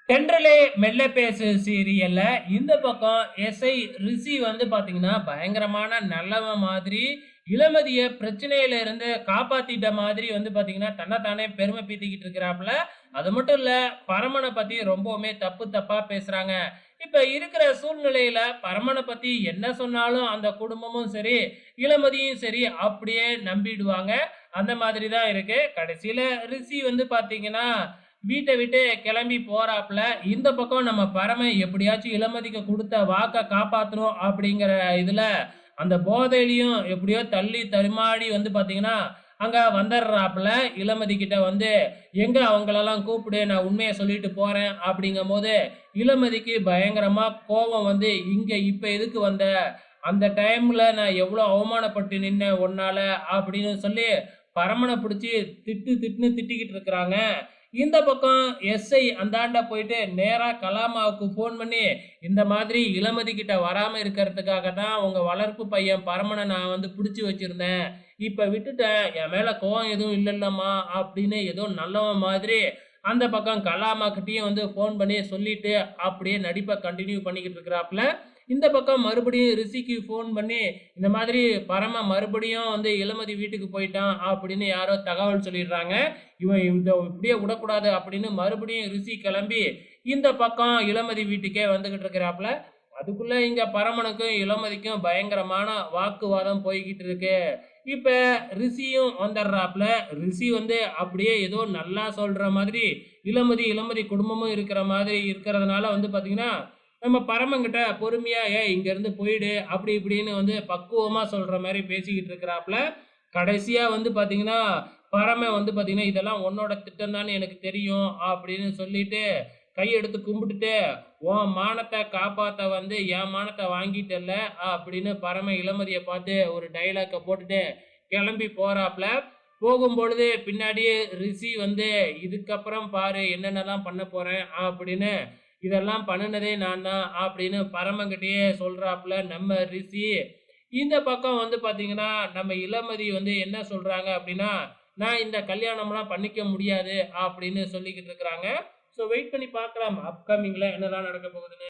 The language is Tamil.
தென்றலே மெல்ல பேசு சீரியல்ல இந்த பக்கம் எஸ்ஐ ரிஷி வந்து பாத்தீங்கன்னா பயங்கரமான நல்லவன் மாதிரி இளமதிய பிரச்சனையில இருந்து காப்பாத்திட்ட மாதிரி வந்து பாத்தீங்கன்னா தன்னைத்தானே பெருமை பீத்திக்கிட்டு இருக்கிறாப்புல. அது மட்டும் இல்ல, பரமனை பத்தி ரொம்பவுமே தப்பு தப்பா பேசுறாங்க. இப்ப இருக்கிற சூழ்நிலையில பரமனை பத்தி என்ன சொன்னாலும் அந்த குடும்பமும் சரி, இளமதியும் சரி அப்படியே நம்பிடுவாங்க. அந்த மாதிரி தான் இருக்கு. கடைசியில ரிஷி வந்து பாத்தீங்கன்னா வீட்ட விட்டு கிளம்பி போறாப்புல. இந்த பக்கம் நம்ம பரமன் எப்படியாச்சும் இளமதிக்கு குடுத்த வாக்க காப்பாத்தணும் அப்படிங்கிற இதுல, அந்த போதையிலயும் எப்படியோ தள்ளி தடுமாறி வந்து பாத்தீங்கன்னா, அங்க வந்துடுறாப்புல. இளமதி கிட்ட வந்து, "எங்க அவங்களலாம் கூப்பிடு, நான் உண்மைய சொல்லிட்டு போறேன்." அப்படிங்கும்போது, இளமதிக்கு பயங்கரமா கோவம் வந்து, "இங்க இப்ப எதுக்கு வந்த? அந்த டைம்ல நான் எவ்வளோ அவமானப்பட்டு நின்னேன் உன்னால." அப்படின்னு சொல்லி பரமன புடிச்சு திட்டு திட்டுன்னு திட்டிக்கிட்டு இருக்கிறாங்க. இந்த பக்கம் எஸ்ஐ அந்தாண்ட போயிட்டு நேரா கலாமாவுக்கு ஃபோன் பண்ணி, "இந்த மாதிரி இளமதி கிட்ட வராம இருக்கிறதுக்காக தான் உங்க வளர்ப்பு பையன் பரமன நான் வந்து புடிச்சு வச்சிருந்தேன். இப்ப விட்டுட்டேன். என் மேல கோவம் எதுவும் இல்லல்லம்மா." அப்படின்னு ஏதோ நல்லவன் மாதிரி அந்த பக்கம் கலாமா கிட்டயும் வந்து ஃபோன் பண்ணி சொல்லிட்டு, அப்படியே நடிப்ப கன்டின்யூ பண்ணிக்கிட்டு இருக்கிறாப்புல. இந்த பக்கம் மறுபடியும் ரிஷிக்கு ஃபோன் பண்ணி, "இந்த மாதிரி பரம மறுபடியும் வந்து இளமதி வீட்டுக்கு போயிட்டான்." அப்படின்னு யாரோ தகவல் சொல்லிடுறாங்க. இவன் இந்த இப்படியே விடக்கூடாது அப்படின்னு மறுபடியும் ரிஷி கிளம்பி இந்த பக்கம் இளமதி வீட்டுக்கே வந்துகிட்டு இருக்கிறாப்புல. அதுக்குள்ள இங்க பரமனுக்கும் இளமதிக்கும் பயங்கரமான வாக்குவாதம் போய்கிட்டு இருக்கு. இப்ப ரிஷியும் வந்துடுறாப்புல. ரிஷி வந்து அப்படியே ஏதோ நல்லா சொல்ற மாதிரி, இளமதி இளமதி குடும்பமும் இருக்கிற மாதிரி இருக்கிறதுனால வந்து பாத்தீங்கன்னா, நம்ம பரமன்கிட்ட பொறுமையா, "ஏய் இங்க இருந்து போயிடு" அப்படி இப்படின்னு வந்து பக்குவமா சொல்ற மாதிரி பேசிக்கிட்டு இருக்கிறாப்புல. கடைசியா வந்து பாத்தீங்கன்னா, பரமன் வந்து பாத்தீங்கன்னா, "இதெல்லாம் உன்னோட திட்டம் தான்னு எனக்கு தெரியும்." அப்படின்னு சொல்லிட்டு கையெடுத்து கும்பிட்டுட்டு, "உன் மானத்த காப்பாத்த வந்து என் மானத்த வாங்கிட்டல்ல." அப்படின்னு பரமன் இளமதிய பார்த்து ஒரு டயலாக்க போட்டுட்டு கிளம்பி போறாப்புல. போகும்பொழுது பின்னாடியே ரிஷி வந்து, "இதுக்கப்புறம் பாரு என்னென்னலாம் பண்ண போறேன்." அப்படின்னு, "இதெல்லாம் பண்ணுனதே நான் தான்." அப்படின்னு பரமன்கிட்டயே சொல்றாப்புல நம்ம ரிஷி. இந்த பக்கம் வந்து பாத்தீங்கன்னா, நம்ம இளமதி வந்து என்ன சொல்றாங்க அப்படின்னா, "நான் இந்த கல்யாணம்லாம் பண்ணிக்க முடியாது." அப்படின்னு சொல்லிக்கிட்டு இருக்கிறாங்க. ஸோ வெயிட் பண்ணி பார்க்கலாம். அப்கமிங்ல என்னலாம் நடக்க போகுதுன்னு.